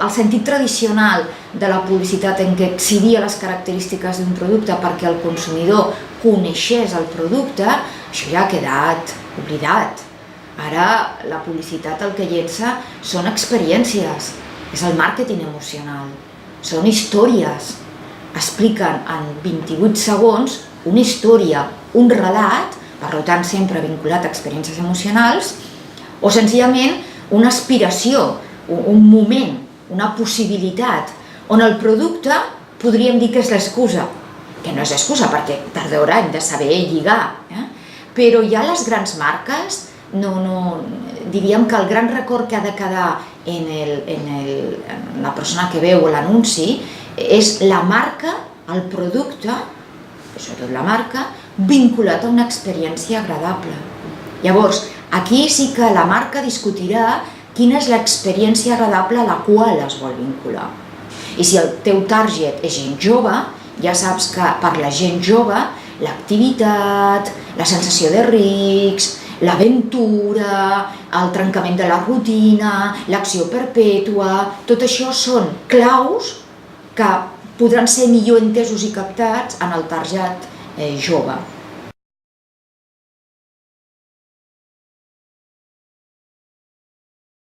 El sentit tradicional de la publicitat en què exhibia les característiques d'un producte perquè el consumidor coneixés el producte, això ja ha quedat oblidat. Ara la publicitat el que llença són experiències, és el màrqueting emocional, són històries. Expliquen en 28 segons una història, un relat, per tant sempre vinculat a experiències emocionals, o senzillament una aspiració, un moment, una possibilitat, on el producte podríem dir que és l'excusa, que no és excusa perquè tard o d'hora hem de saber lligar, però ja les grans marques, diríem que el gran record que ha de quedar en la persona que veu l'anunci és la marca, el producte, sobretot la marca, vinculat a una experiència agradable. Llavors, aquí sí que la marca discutirà quina és l'experiència agradable a la qual es vol vincular. I si el teu target és gent jove, ja saps que per la gent jove l'activitat, la sensació de risc, l'aventura, el trencament de la rutina, l'acció perpètua, tot això són claus que podran ser millor entesos i captats en el target jove.